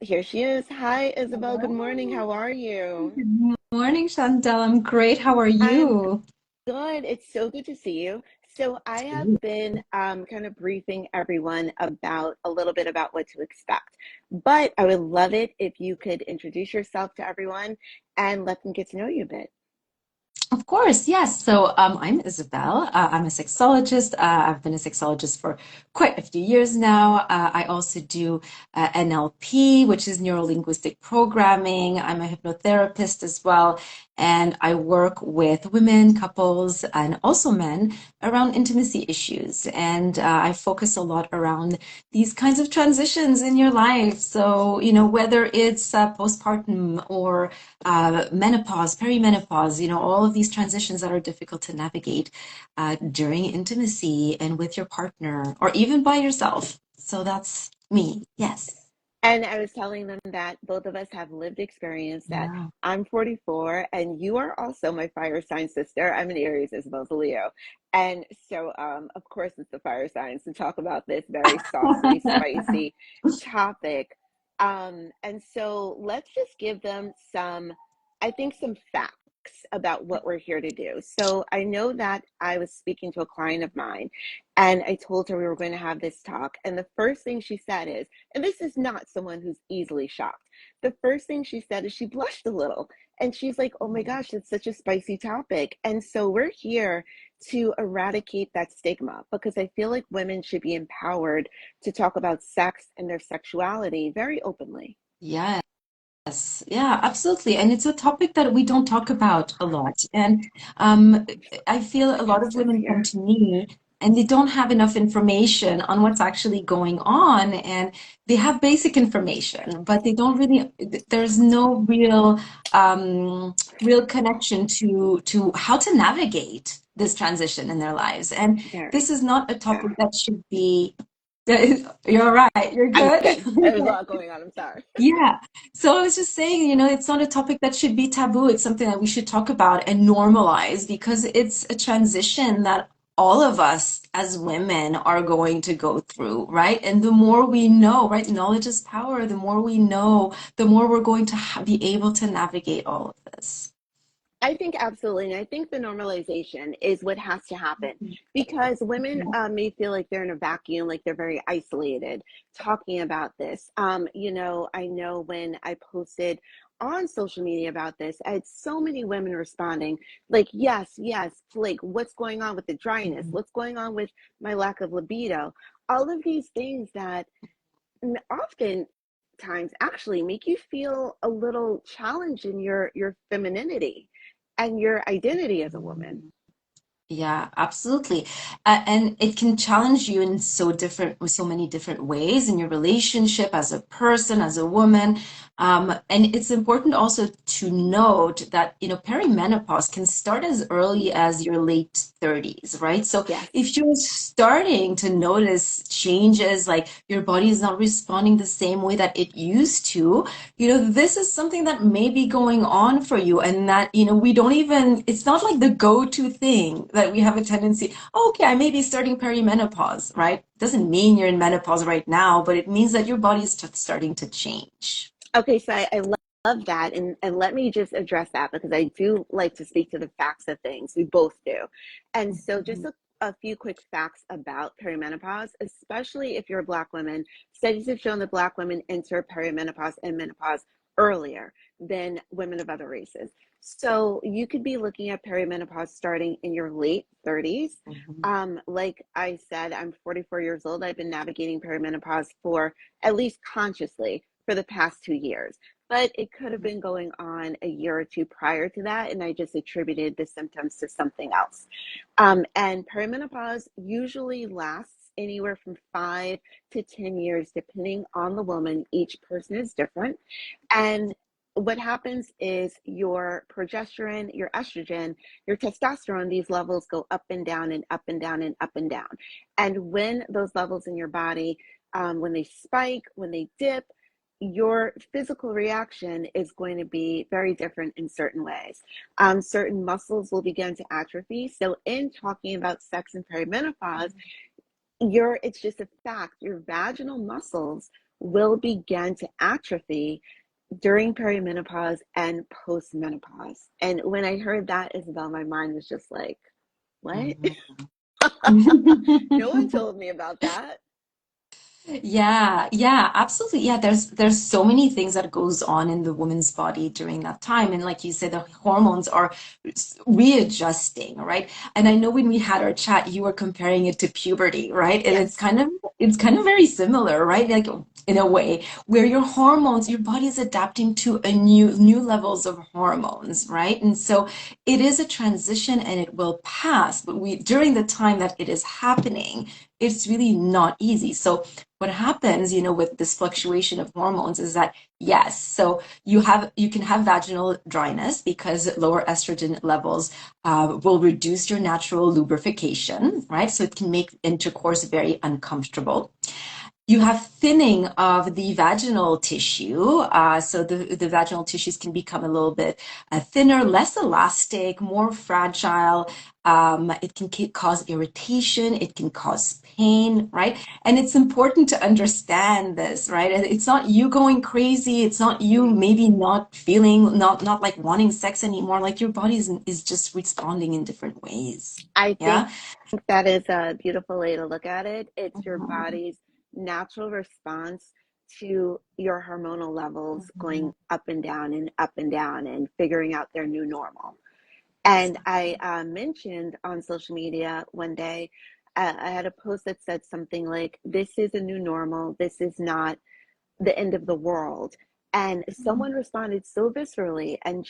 Here she is. Hi, Isabel. Good morning. Hello. How are you? Good morning, Chantel. I'm great. How are I'm you? good. It's so good to see you. So I have been kind of briefing everyone about a little bit about what to expect, but I would love it if you could introduce yourself to everyone and let them get to know you a bit. Of course, yes. So I'm Isabelle. I'm a sexologist. I've been a sexologist for quite a few years now. I also do NLP, which is neuro-linguistic programming. I'm a hypnotherapist as well. And I work with women, couples, and also men around intimacy issues. And I focus a lot around these kinds of transitions in your life. So, whether it's postpartum or menopause, perimenopause, all of these transitions that are difficult to navigate during intimacy and with your partner or even by yourself. So that's me. Yes. And I was telling them that both of us have lived experience, that Yeah. I'm 44 and you are also my fire sign sister. I'm an Aries, Isabel's a Leo. And so, of course, it's the fire signs to talk about this very saucy, spicy topic. And so let's just give them I think, some facts about what we're here to do. So I know that I was speaking to a client of mine and I told her we were going to have this talk. And the first thing she said is, and this is not someone who's easily shocked. The first thing she said is she blushed a little. And she's like, oh my gosh, it's such a spicy topic. And so we're here to eradicate that stigma because I feel like women should be empowered to talk about sex and their sexuality very openly. Yes. Yeah, absolutely. And it's a topic that we don't talk about a lot. And um, I feel a lot Hence of us women come here. to me and they don't have enough information on what's actually going on. And they have basic information, but they don't really, there's no real connection to how to navigate this transition in their lives. And this Very. is not a Yeah. topic that should be, you're right, you're I'm good. good. There's a lot going on. I'm sorry. Yeah. So I was just saying, it's not a topic that should be taboo. It's something that we should talk about and normalize because it's a transition that all of us as women are going to go through, right? And the more we know, right? Knowledge is power. The more we know, the more we're going to be able to navigate all of this. I think absolutely. And I think the normalization is what has to happen because women may feel like they're in a vacuum, like they're very isolated talking about this. I know when I posted on social media about this, I had so many women responding like, yes, yes, like what's going on with the dryness? What's going on with my lack of libido? All of these things that often times actually make you feel a little challenged in your femininity and your identity as a woman. Yeah, absolutely. And it can challenge you in so many different ways in your relationship as a person, as a woman. And it's important also to note that, perimenopause can start as early as your late 30s, right? So Yes. if you're starting to notice changes, like your body is not responding the same way that it used to, this is something that may be going on for you and that, we don't even, it's not like the go-to thing that we have a tendency, "Oh, okay, I may be starting perimenopause," right? Doesn't mean you're in menopause right now, but it means that your body is just starting to change. Okay, so I love that. And let me just address that because I do like to speak to the facts of things. We both do. And so, just a few quick facts about perimenopause, especially if you're a Black woman. Studies have shown that Black women enter perimenopause and menopause earlier than women of other races. So, you could be looking at perimenopause starting in your late 30s. Mhm. Like I said, I'm 44 years old. I've been navigating perimenopause for at least consciously for the past 2 years. But it could have been going on a year or two prior to that, and I just attributed the symptoms to something else. And perimenopause usually lasts anywhere from 5 to 10 years, depending on the woman. Each person is different. And what happens is your progesterone, your estrogen, your testosterone, these levels go up and down and up and down and up and down. And when those levels in your body, when they spike, when they dip, your physical reaction is going to be very different in certain ways. Certain muscles will begin to atrophy. So, in talking about sex and perimenopause, it's just a fact. Your vaginal muscles will begin to atrophy during perimenopause and postmenopause. And when I heard that, Isabel, my mind was just like, what? No one Mhm. told me about that. Yeah, yeah, absolutely. Yeah, there's so many things that goes on in the woman's body during that time. And like you said, the hormones are readjusting, right? And I know when we had our chat, you were comparing it to puberty, right? And Yes, it's kind of very similar, right? Like in a way, where your hormones, your body is adapting to a new levels of hormones, right? And so it is a transition and it will pass, but we during the time that it is happening, it's really not easy. So what happens, with this fluctuation of hormones is that yes, so you can have vaginal dryness because lower estrogen levels will reduce your natural lubrication, right? So it can make intercourse very uncomfortable. You have thinning of the vaginal tissue. So the vaginal tissues can become a little bit thinner, less elastic, more fragile. It can cause irritation. It can cause pain, right? And it's important to understand this, right? It's not you going crazy. It's not you right. maybe not feeling, not like wanting sex anymore. Like your body is just responding in different ways. I think Yeah. that is a beautiful way to look at it. It's your Mhm. body's natural response to your hormonal levels Mhm. going up and down and figuring out their new normal. And I Exactly. mentioned on social media one day, I had a post that said something like, "This is a new normal. This is not the end of the world." And someone responded so viscerally, and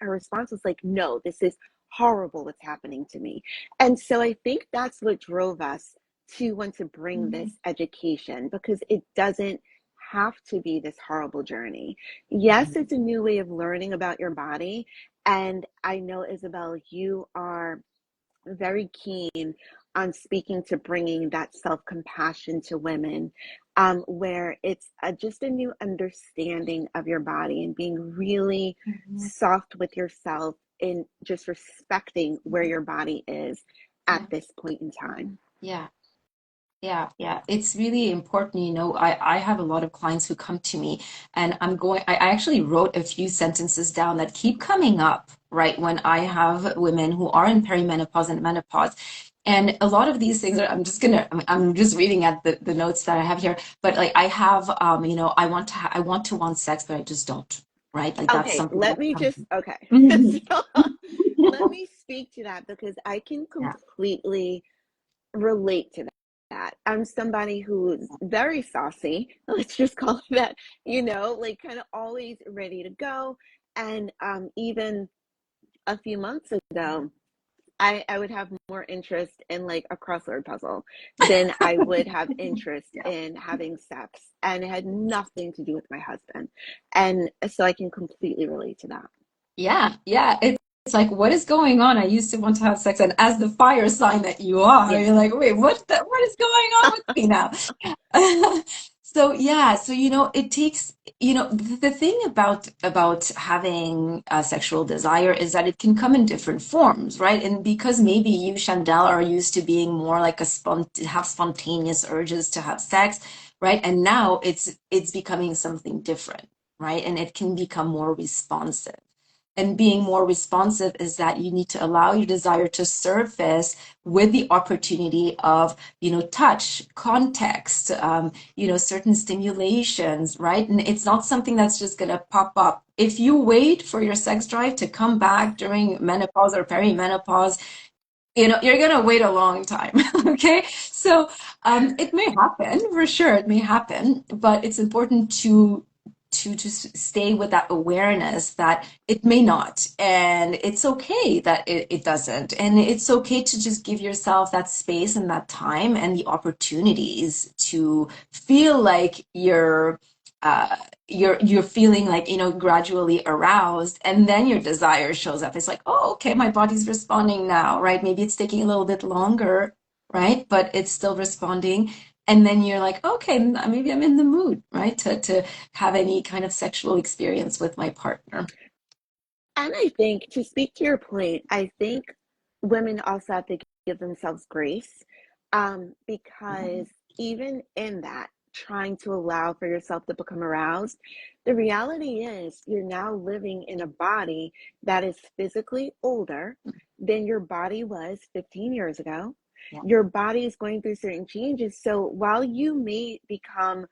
her response was like, "No, this is horrible what's happening to me." And so I think that's what drove us to want to bring Mhm. this education, because it doesn't have to be this horrible journey. Yes, Mhm. it's a new way of learning about your body. And I know, Isabel, you are very keen on speaking to bringing that self compassion to women, where it's just a new understanding of your body and being really Mhm. soft with yourself in just respecting where Mhm. your body is at Yeah, this point in time. yeah, yeah, yeah. It's really important. I have a lot of clients who come to me and I actually wrote a few sentences down that keep coming up, right, when I have women who are in perimenopause and menopause. And a lot of these things I'm just reading at the notes that I have here, but like I have, I want to want sex, but I just don't, right? Like that's Okay, something that comes. okay. Mhm. So let me speak to that, because I can Yeah. completely relate to that. I'm somebody who's very saucy, let's just call it that, like kind of always ready to go. And even a few months ago, I would have more interest in like a crossword puzzle than I would have interest Yeah. in having sex. And it had nothing to do with my husband. And so I can completely relate to that. Yeah, yeah. It's like, what is going on? I used to want to have sex, and as the fire sign that you are, Yeah. you're like, wait, what is going on with me now? So yeah, so it takes, the thing about having a sexual desire is that it can come in different forms, right? And because maybe you, Chandel, are used to being more like have spontaneous urges to have sex, right? And now it's becoming something different, right? And it can become more responsive. And being more responsive is that you need to allow your desire to surface with the opportunity of, touch, context, certain stimulations, right? And it's not something that's just going to pop up. If you wait for your sex drive to come back during menopause or perimenopause, you're going to wait a long time. Okay. So it may happen for sure. It may happen, but it's important to just stay with that awareness that it may not, and it's okay that it doesn't, and it's okay to just give yourself that space and that time and the opportunities to feel like uh you're feeling like gradually aroused, and then your desire shows up. It's like, oh, okay, my body's responding now, right? Maybe it's taking a little bit longer, right, but it's still responding. And then you're like, okay, maybe I'm in the mood, right, to have any kind of sexual experience with my partner. And I think, to speak to your point, I think women also have to give themselves grace, because even in that trying to allow for yourself to become aroused. The reality is you're now living in a body that is physically older than your body was 15 years ago. Yeah. Your body is going through certain changes. So while you may become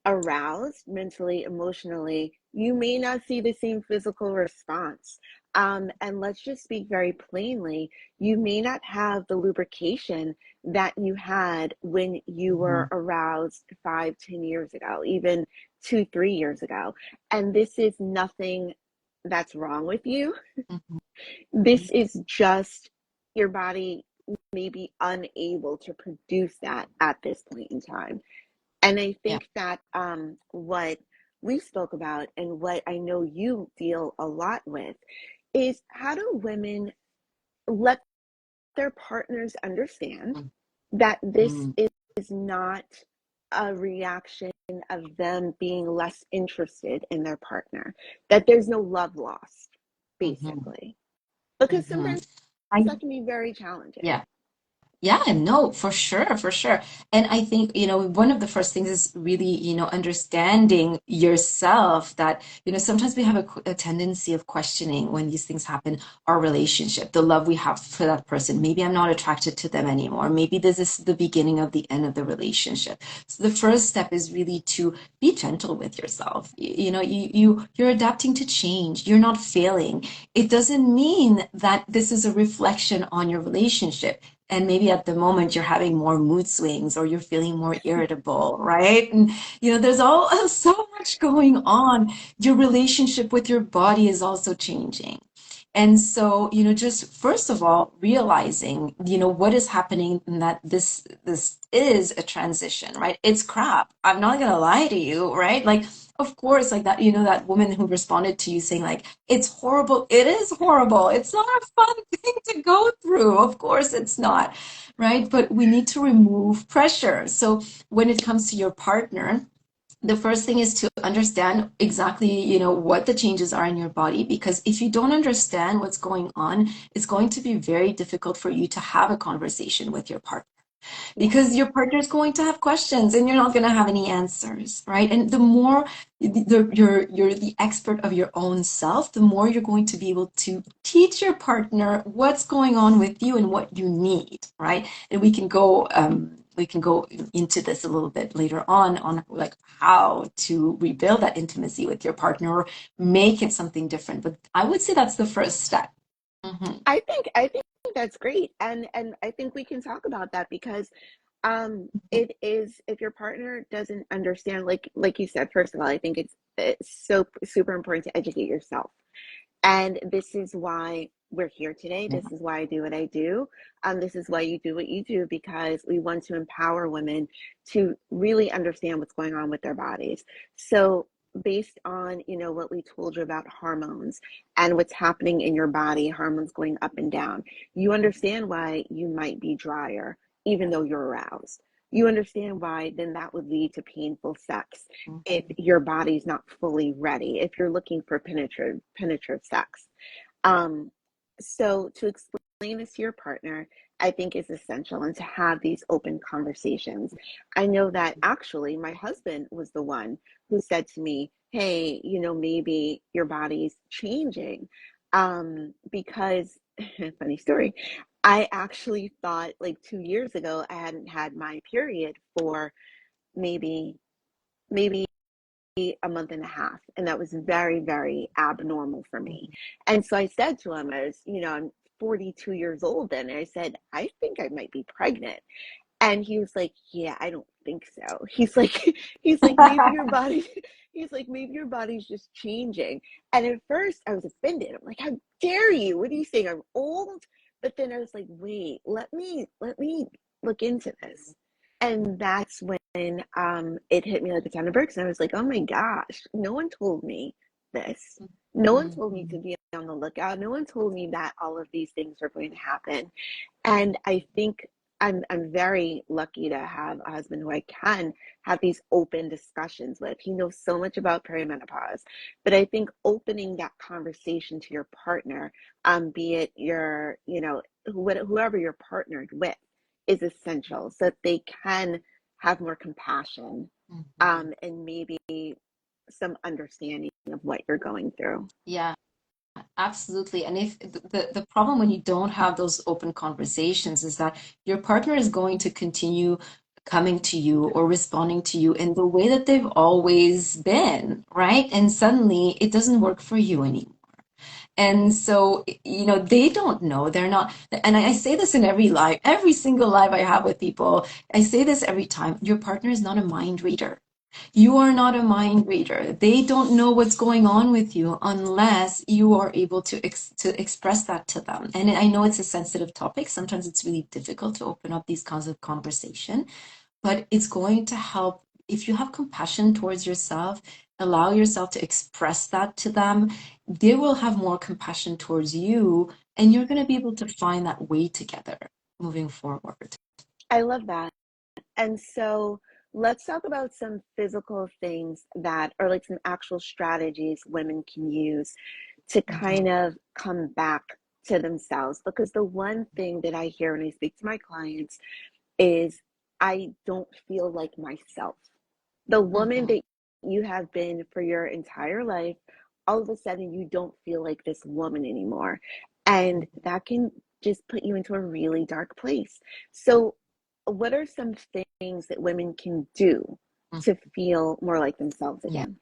aroused mentally, emotionally, you may not see the same physical response. And let's just speak very plainly, you may not have the lubrication that you had when you were Mhm. aroused 5, 10 years ago, even 2, 3 years ago. And this is nothing that's wrong with you. Mhm. This is just your body may be unable to produce that at this point in time. And I Yeah. think that what we spoke about and what I know you deal a lot with is how do women let their partners understand that this Mhm. is not a reaction of them being less interested in their partner, that there's no love lost, Mhm. basically. Because Mhm. sometimes I that can be very challenging. Yeah. Yeah, no, for sure, for sure. And I think, one of the first things is really, understanding yourself that, sometimes we have a tendency of questioning when these things happen, our relationship, the love we have for that person. Maybe I'm not attracted to them anymore. Maybe this is the beginning of the end of the relationship. So the first step is really to be gentle with yourself. You're adapting to change. You're not failing. It doesn't mean that this is a reflection on your relationship, and maybe at the moment you're having more mood swings or you're feeling more irritable, right? And there's all so much going on. Your relationship with your body is also changing. And so, just first of all, realizing, what is happening, and that this is a transition, right? It's crap. I'm not gonna lie to you, right? Like, of course, like that, that woman who responded to you saying like, it's horrible. It is horrible. It's not a fun thing to go through. Of course it's not, right? But we need to remove pressure. So when it comes to your partner, the first thing is to understand exactly, what the changes are in your body, because if you don't understand what's going on, it's going to be very difficult for you to have a conversation with your partner, Yes. because your partner is going to have questions and you're not going to have any answers, right? And the more you're the expert of your own self, the more you're going to be able to teach your partner what's going on with you and what you need, right? And we can go into this a little bit later on like how to rebuild that intimacy with your partner or make it something different. But I would say that's the first step. Hmm. I think that's great. And I think we can talk about that because it is, if your partner doesn't understand, like you said, first of all, I think it's so super important to educate yourself. And this is why we're here today. Yeah. This is why I do what I do. This is why you do what you do, because we want to empower women to really understand what's going on with their bodies. So based on, what we told you about hormones and what's happening in your body, hormones going up and down, you understand why you might be drier, even though you're aroused. You understand why then that would lead to painful sex if Mhm. your body's not fully ready, if you're looking for penetrative sex. Um, so to explain this to your partner, I think is essential, and to have these open conversations. I know that actually my husband was the one who said to me, hey, maybe your body's changing. Because funny story, I actually thought like 2 years ago I hadn't had my period for maybe maybe a month and a half, and that was very, very abnormal for me. And so I said to him, I'm 42 years old then, and I said, I think I might be pregnant. And he was like, yeah, I don't think so. He's like, he's like, maybe your body, he's like, maybe your body's just changing. And at first I was offended. I'm like, how dare you? What are you saying? I'm old? But then I was like, wait, let me look into this. And that's when it hit me like a ton of bricks. And I was like, oh my gosh, no one told me this. No one told me to Mhm. be on the lookout. No one told me that all of these things are going to happen. And I think I'm very lucky to have a husband who I can have these open discussions with. He knows so much about perimenopause, but I think opening that conversation to your partner, be it whoever you're partnered with, is essential so that they can have more compassion, Mhm. and maybe some understanding of what you're going through. Yeah, absolutely. And if the problem when you don't have those open conversations is that your partner is going to continue coming to you or responding to you in the way that they've always been, right? And suddenly it doesn't work for you anymore. And so, they don't know. They're not, and I say this in every live, every single live I have with people. I say this every time. Your partner is not a mind reader. You are not a mind reader. They don't know what's going on with you unless you are able to express that to them. And I know it's a sensitive topic. Sometimes it's really difficult to open up these kinds of conversation, but it's going to help if you have compassion towards yourself, allow yourself to express that to them. They will have more compassion towards you, and you're going to be able to find that way together moving forward. I love that. And so let's talk about some physical things that, or like some actual strategies women can use to Mhm. kind of come back to themselves. Because the one thing that I hear when I speak to my clients is, I don't feel like myself. The woman Mhm. that you have been for your entire life, all of a sudden you don't feel like this woman anymore. And that can just put you into a really dark place. So, what are some things that women can do Mhm. to feel more like themselves Yeah. again?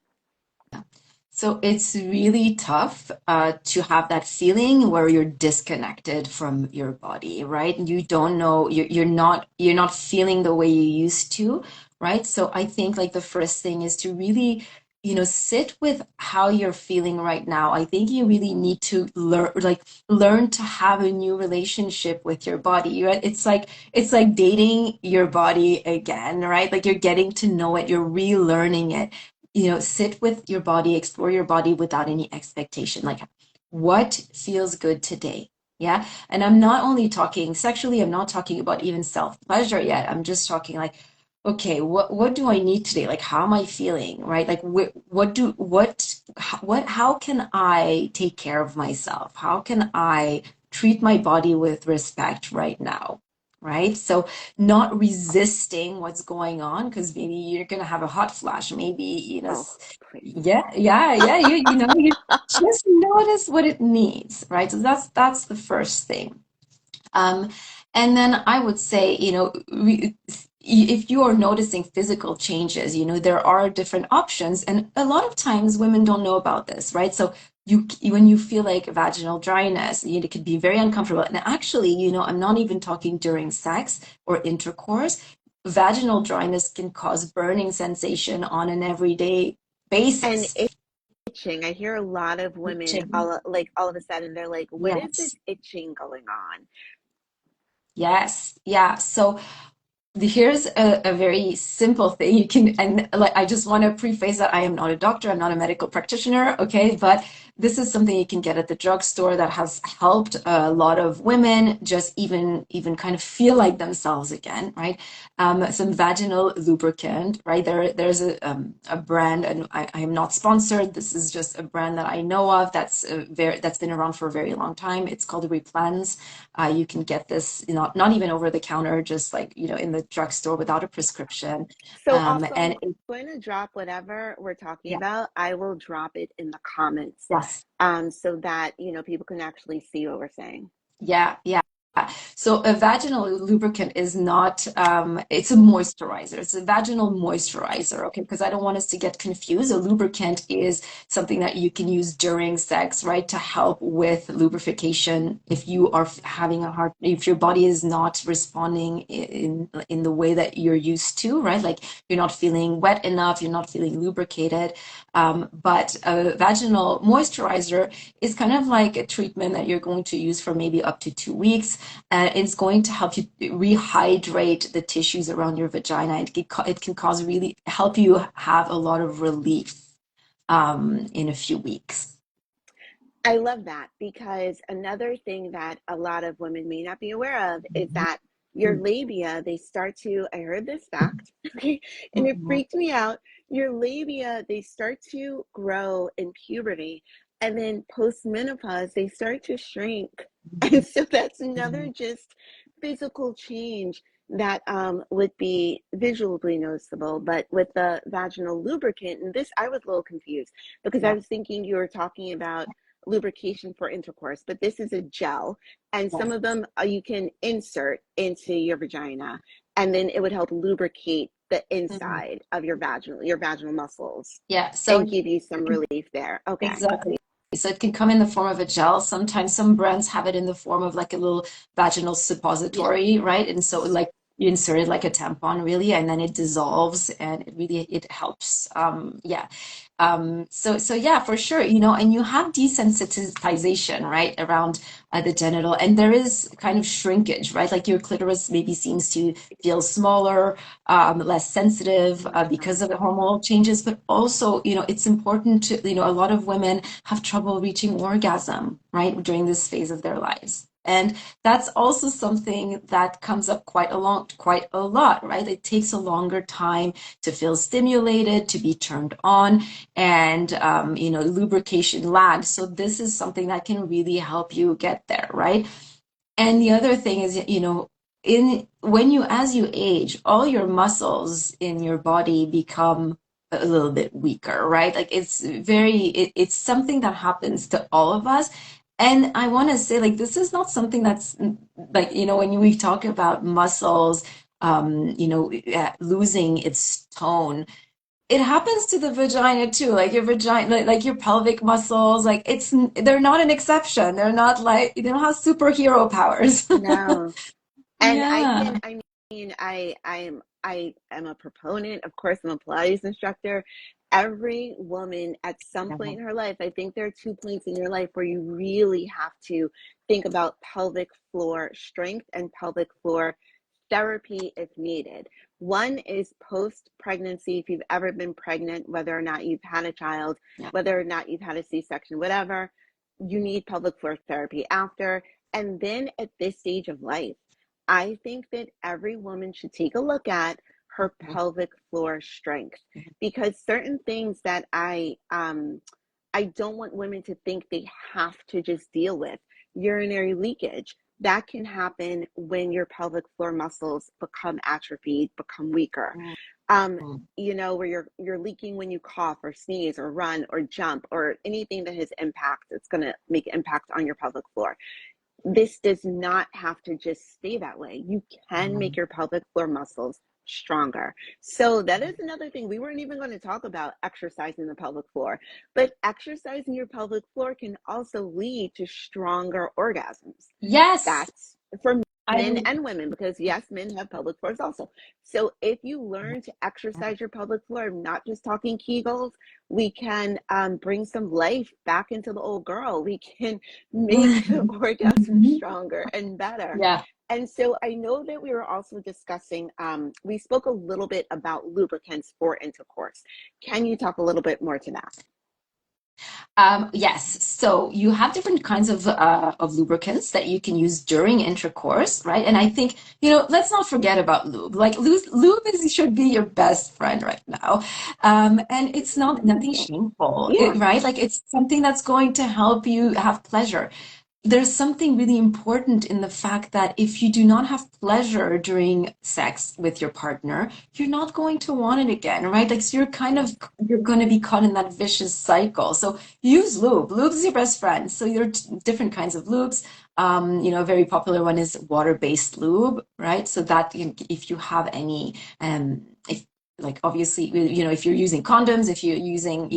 So it's really tough to have that feeling where you're disconnected from your body, right? You don't know, you're not feeling the way you used to, right? So I think like the first thing is to really, sit with how you're feeling right now. I think you really need to learn to have a new relationship with your body, right? It's like dating your body again, right? Like you're getting to know it, you're relearning it. Sit with your body, explore your body without any expectation. Like, what feels good today? Yeah. And I'm not only talking sexually, I'm not talking about even self-pleasure yet. I'm just talking like, okay, what do I need today? Like, how am I feeling? Right? Like, how can I take care of myself? How can I treat my body with respect right now? Right? So not resisting what's going on because maybe you're gonna have a hot flash. Maybe, Oh, please. yeah, yeah, yeah. You just notice what it needs, right? So that's the first thing. Um, and then I would say, if you are noticing physical changes, there are different options. And a lot of times women don't know about this, right? So when you feel like vaginal dryness, it could be very uncomfortable. And actually, I'm not even talking during sex or intercourse. Vaginal dryness can cause burning sensation on an everyday And basis. itching. I hear a lot of women Itching. all of a sudden they're like, what is this Yes. itching going on? Yes. Yeah. So here's a very simple thing you can, and like I just want to preface that I am not a doctor, I'm not a medical practitioner, okay? But this is something you can get at the drugstore that has helped a lot of women just even kind of feel like themselves again, right? Some vaginal lubricant, right? There's a brand, and I am not sponsored. This is just a brand that I know of that's been around for a very long time. It's called Replens. You can get this, not even over the counter, just like, in the drugstore without a prescription. So also, I'm And it, going to drop whatever we're talking yeah, about. I will drop it in the comments, yes. so that people can actually see what we're saying. Yeah, yeah. So a vaginal lubricant is not, it's a moisturizer. It's a vaginal moisturizer, okay? Because I don't want us to get confused. A lubricant is something that you can use during sex, right? To help with lubrification if you are having a hard, if your body is not responding in the way that you're used to, right? Like you're not feeling wet enough, you're not feeling lubricated. But a vaginal moisturizer is kind of like a treatment that you're going to use for maybe up to 2 weeks. And it's going to help you rehydrate the tissues around your vagina. It can cause really help you have a lot of relief in a few weeks. I love that, because another thing that a lot of women may not be aware of is Mhm. that your labia, they start to, I heard this fact, okay, and it Mhm. freaked me out. Your labia, they start to grow in puberty, and then post menopause, they start to shrink. And Mhm. so that's another Mhm. just physical change that would be visually noticeable, but with the vaginal lubricant, and this I was a little confused because I Yeah. was thinking you were talking about lubrication for intercourse, but this is a gel, and some Yes. of them you can insert into your vagina, and then it would help lubricate the Mhm. inside of your vaginal muscles, Yeah. So and give you some relief there. Okay. exactly. So it can come in the form of a gel. Sometimes some brands have it in the form of like a little vaginal Yeah. suppository, right? And so like you insert it like a tampon really, and then it dissolves and it helps. Yeah. So yeah, for sure, and you have desensitization, right, around the genital, and there is kind of shrinkage, right? Like your clitoris maybe seems to feel smaller, less sensitive because of the hormonal changes, but also, it's important to, a lot of women have trouble reaching orgasm, right, during this phase of their lives. And that's also something that comes up quite a lot, right? It takes a longer time to feel stimulated, to be turned on, and lubrication lags. So this is something that can really help you get there, right? And the other thing is, in when you as you age, all your muscles in your body become a little bit weaker, right? Like it's something that happens to all of us. And I want to say, like, this is not something that's like, when we talk about muscles, losing its tone, it happens to the vagina too. Like your vagina, like your pelvic muscles, like they're not an exception. They're not like, they don't have superhero powers. No. And Yeah. I mean, I am a proponent, of course, I'm a Pilates instructor. Every woman at some point in her life, I think there are 2 points in your life where you really have to think about pelvic floor strength and pelvic floor therapy if needed. One is post pregnancy, if you've ever been pregnant, whether or not you've had a child, Yeah. whether or not you've had a C-section, whatever, you need pelvic floor therapy after. And then at this stage of life, I think that every woman should take a look at her pelvic floor strength, because certain things that I don't want women to think they have to just deal with. Urinary leakage, that can happen when your pelvic floor muscles become atrophied, become weaker. Um, where you're leaking when you cough or sneeze or run or jump or anything that has impact, it's going to make impact on your pelvic floor. This does not have to just stay that way. You can make your pelvic floor muscles stronger. So that is another thing. We weren't even going to talk about exercising the pelvic floor, but exercising your pelvic floor can also lead to stronger orgasms. Yes. That's for men I and women, because yes, men have pelvic floors also. So if you learn to exercise your pelvic floor, I'm not just talking Kegels, we can bring some life back into the old girl. We can make the orgasm stronger and better. Yeah. And so I know that we were also discussing, we spoke a little bit about lubricants for intercourse. Can you talk a little bit more to that? Yes, so you have different kinds of lubricants that you can use during intercourse, right? And I think, let's not forget about lube. Like should be your best friend right now. And it's not nothing shameful, Yeah. right? Like it's something that's going to help you have pleasure. There's something really important in the fact that if you do not have pleasure during sex with your partner, you're not going to want it again, right? Like, so you're going to be caught in that vicious cycle. So use lube. Lube is your best friend. So there are different kinds of lubes. A very popular one is water-based lube, right? So that if you have any, if like obviously, if you're using condoms, if you're using,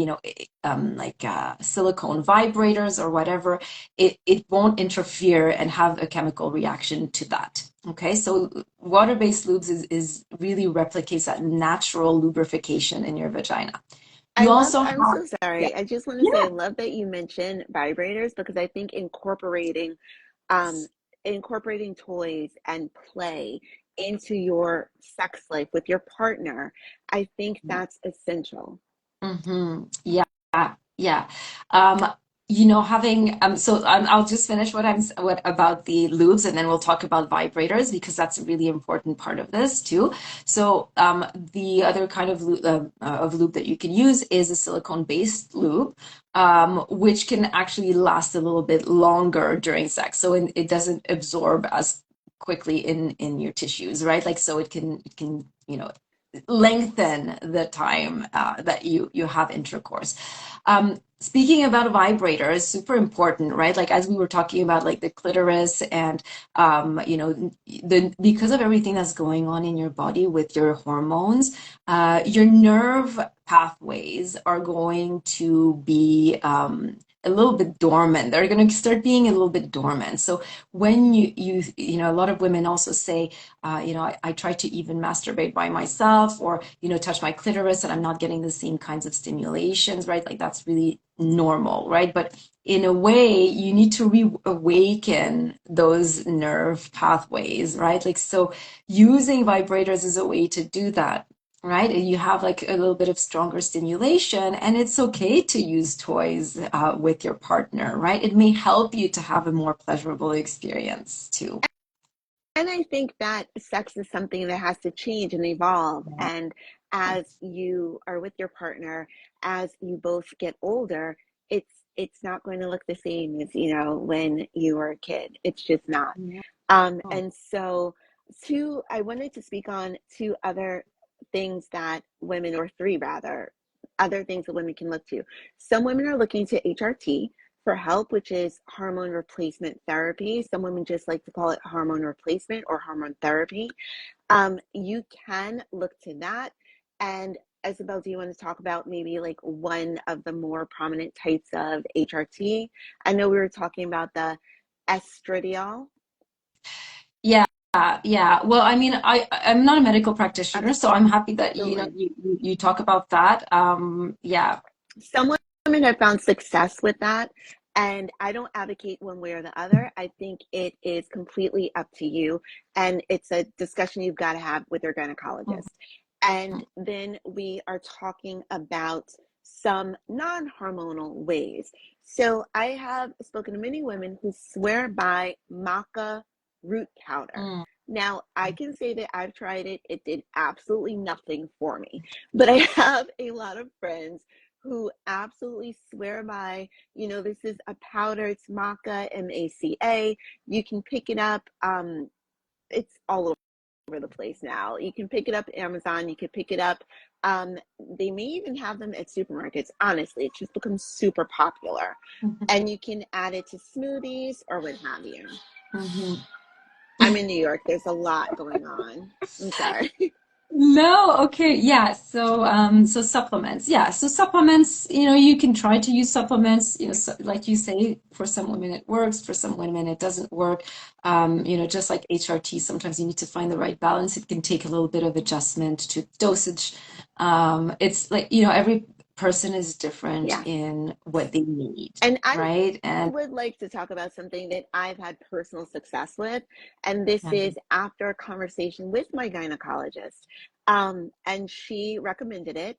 silicone vibrators or whatever, it won't interfere and have a chemical reaction to that. Okay, so water-based lubes is really replicates that natural lubrification in your vagina. You also I'm have, so yeah, sorry. I just want to say, I yeah, love that you mentioned vibrators, because I think um, incorporating toys and play into your sex life with your partner, I think that's essential. Yeah, yeah. Um, having so I'll just finish what about the lubes, and then we'll talk about vibrators because that's a really important part of this too. So, the other kind of lube that you can use is a silicone-based lube, which can actually last a little bit longer during sex. So it doesn't absorb as quickly in your tissues, right? Like so it can lengthen the time that you have intercourse. Speaking about vibrators, super important, right? Like as we were talking about, like the clitoris and the because of everything that's going on in your body with your hormones, your nerve pathways are going to be a little bit dormant. They're going to start being a little bit dormant. So when a lot of women also say, I try to even masturbate by myself or, touch my clitoris and I'm not getting the same kinds of stimulations, right? Like that's really normal, right? But in a way, you need to reawaken those nerve pathways, right? Like, so using vibrators is a way to do that. Right? And you have like a little bit of stronger stimulation, and it's okay to use toys with your partner, right? It may help you to have a more pleasurable experience too. And I think that sex is something that has to change and evolve. Yeah. And as you are with your partner, as you both get older, it's not going to look the same as, when you were a kid. It's just not. Yeah. And so I wanted to speak on two other things that women, or three rather, other things that women can look to. Some women are looking to HRT for help, which is hormone replacement therapy. Some women just like to call it hormone replacement or hormone therapy. You can look to that. And Isabel, do you want to talk about maybe like one of the more prominent types of HRT? I know we were talking about the estradiol. Yeah, yeah. Well, I mean, I'm not a medical practitioner, so I'm happy that Absolutely. you talk about that. Yeah. Some women have found success with that, and I don't advocate one way or the other. I think it is completely up to you, and it's a discussion you've got to have with your gynecologist. And then we are talking about some non-hormonal ways. So I have spoken to many women who swear by maca root powder. Mm. Now, I can say that I've tried it. It did absolutely nothing for me. But I have a lot of friends who absolutely swear by, this is a powder, it's maca, MACA. You can pick it up. It's all over the place now. You can pick it up at Amazon. You can pick it up. They may even have them at supermarkets. Honestly, it's just become super popular. And you can add it to smoothies or what have you. Mhm. I'm in New York. There's a lot going on. I'm sorry. No, okay, yeah. So supplements, yeah. So supplements, you can try to use supplements, so, like you say, for some women it works, for some women it doesn't work. Just like HRT, sometimes you need to find the right balance. It can take a little bit of adjustment to dosage. It's like, every person is different Yes. in what they need, And I right? And would like to talk about something that I've had personal success with. And this yeah. is after a conversation with my gynecologist. And she recommended it.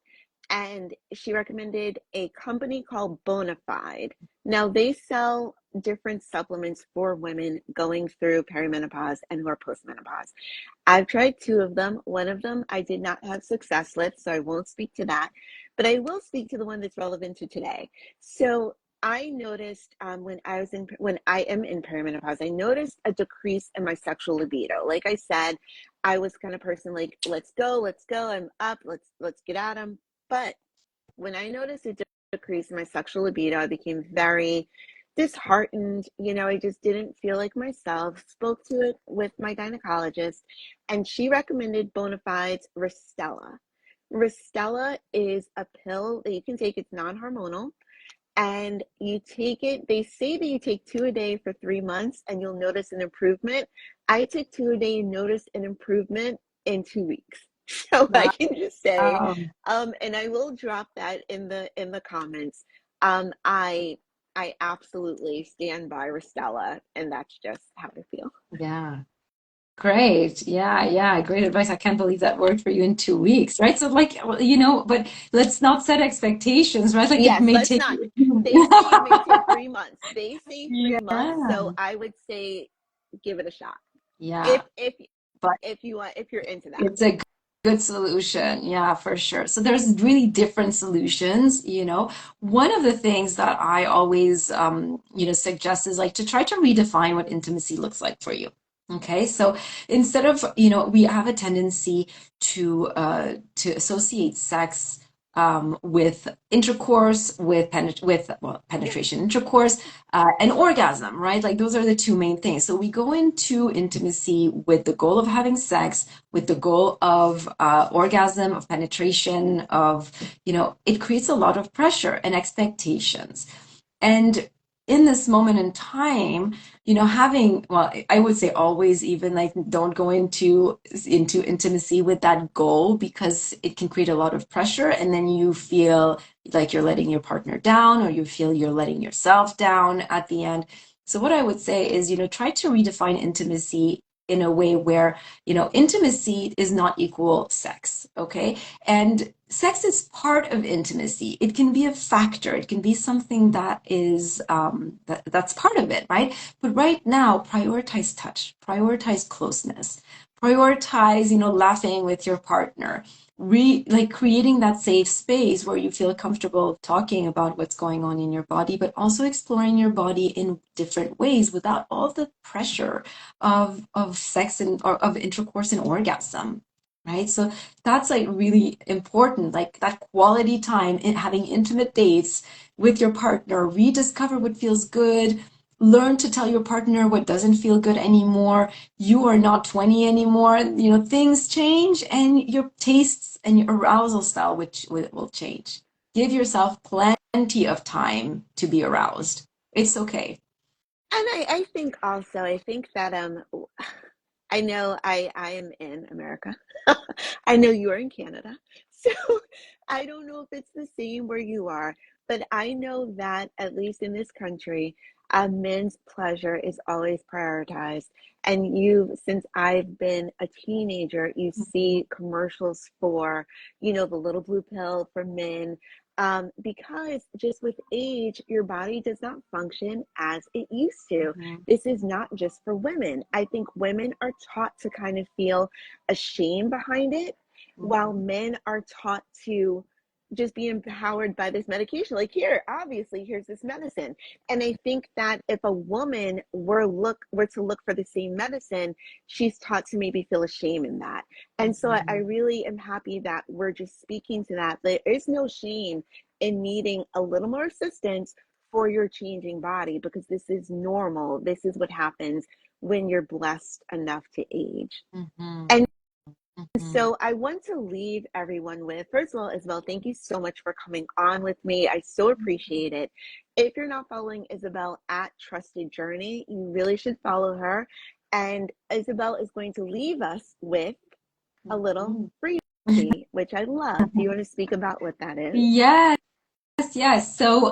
And she recommended a company called Bonafide. Now, they sell different supplements for women going through perimenopause and who are postmenopause. I've tried two of them. One of them I did not have success with, so I won't speak to that. But I will speak to the one that's relevant to today. So I noticed when I am in perimenopause, I noticed a decrease in my sexual libido. Like I said, I was kind of person like, let's go, I'm up, let's get at them. But when I noticed a decrease in my sexual libido, I became very disheartened. I just didn't feel like myself. Spoke to it with my gynecologist, and she recommended Bonafide's Restella. Restella is a pill that you can take. It's non-hormonal, and you take it. They say that you take two a day for 3 months, and you'll notice an improvement. I took two a day and noticed an improvement in 2 weeks. So I can just say, Wow. and I will drop that in the comments. I absolutely stand by Restella, and that's just how I feel. Yeah. Great. Yeah, yeah, great advice. I can't believe that worked for you in 2 weeks, right? So like, well, but let's not set expectations, right? Like it Yes, may let's take not. you. They say it may take 3 months. They say three Yeah. months, so I would say give it a shot. If Yeah. if But if you're into that. it's a good solution. Yeah, for sure. So there's really different solutions. One of the things that I always suggest is like to try to redefine what intimacy looks like for you. Okay, so instead of, we have a tendency to associate sex with intercourse, with Yeah. penetration, intercourse, and orgasm, right? Like those are the two main things. So we go into intimacy with the goal of having sex, with the goal of orgasm, of penetration, it creates a lot of pressure and expectations. And in this moment in time, having, well, I would say always, even like, don't go into intimacy with that goal, because it can create a lot of pressure, and then you feel like you're letting your partner down, or you feel you're letting yourself down at the end. So what I would say is, try to redefine intimacy in a way where, intimacy is not equal sex, okay? And sex is part of intimacy. It can be a factor. It can be something that is that's part of it, right? But right now, prioritize touch, prioritize closeness, prioritize, laughing with your partner, like creating that safe space where you feel comfortable talking about what's going on in your body, but also exploring your body in different ways without all the pressure of sex and or of intercourse and orgasm. Right. So that's like really important, like that quality time in having intimate dates with your partner, rediscover what feels good, learn to tell your partner what doesn't feel good anymore. You are not 20 anymore. Things change, and your tastes and your arousal style which will change. Give yourself plenty of time to be aroused. It's okay. And I think also, I think that I know I am in America. I know you are in Canada. So I don't know if it's the same where you are, but I know that at least in this country, men's pleasure is always prioritized. And since I've been a teenager, you see commercials for, the little blue pill for men. Because just with age, your body does not function as it used to. Mhm. This is not just for women. I think women are taught to kind of feel ashamed behind it, while Mhm. men are taught to just be empowered by this medication. Like, here, obviously, here's this medicine. And I think that if a woman were to look for the same medicine, she's taught to maybe feel ashamed in that. And so I Mhm. really am happy that we're just speaking to that. There is no shame in needing a little more assistance for your changing body, because this is normal. This is what happens when you're blessed enough to age. Mhm. And Mhm. so I want to leave everyone with, first of all, Isabel, thank you so much for coming on with me. I so appreciate it. If you're not following Isabel at Trusted Journey, you really should follow her. And Isabel is going to leave us with a little Mhm. freebie, which I love. Do you want to speak about what that is? Yes. Yes. So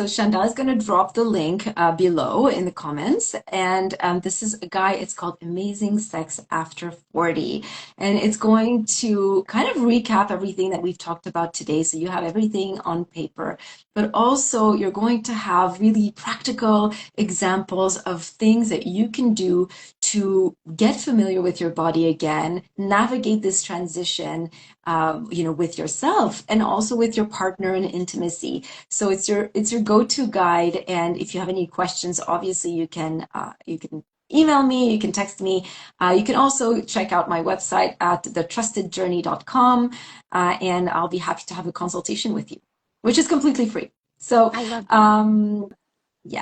Chantal is going to drop the link below in the comments, and this is a guide. It's called Amazing Sex After 40, and it's going to kind of recap everything that we've talked about today. So you have everything on paper, but also you're going to have really practical examples of things that you can do to get familiar with your body again, navigate this transition, with yourself and also with your partner in intimacy. So it's your go-to guide. And if you have any questions, obviously you can email me, you can text me. You can also check out my website at thetrustedjourney.com, and I'll be happy to have a consultation with you, which is completely free. So, I love that. um,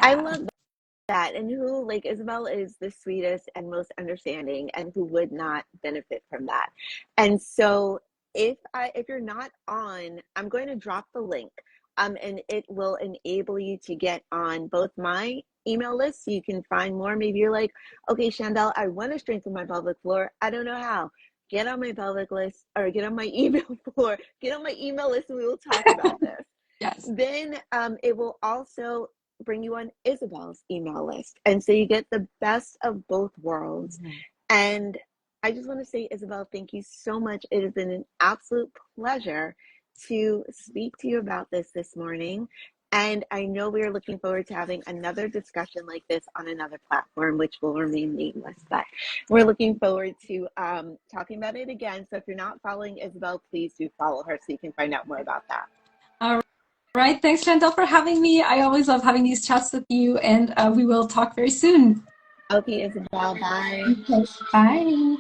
I yeah. love that. And who, like, Isabel is the sweetest and most understanding, and who would not benefit from that. And so if you're not on, I'm going to drop the link, and it will enable you to get on both my email list so you can find more. Maybe you're like, okay, Chandel, I want to strengthen my pelvic floor, I don't know how. Get on my pelvic list, or get on my email floor, get on my email list, and we will talk about this. Yes. Then it will also bring you on Isabel's email list. And so you get the best of both worlds. Mhm. And I just want to say, Isabel, thank you so much. It has been an absolute pleasure to speak to you about this morning. And I know we are looking forward to having another discussion like this on another platform, which will remain nameless. But we're looking forward to talking about it again. So if you're not following Isabel, please do follow her so you can find out more about that. All right. Thanks, Chantal, for having me. I always love having these chats with you, and we will talk very soon. Okay, Isabel, bye. Okay, bye.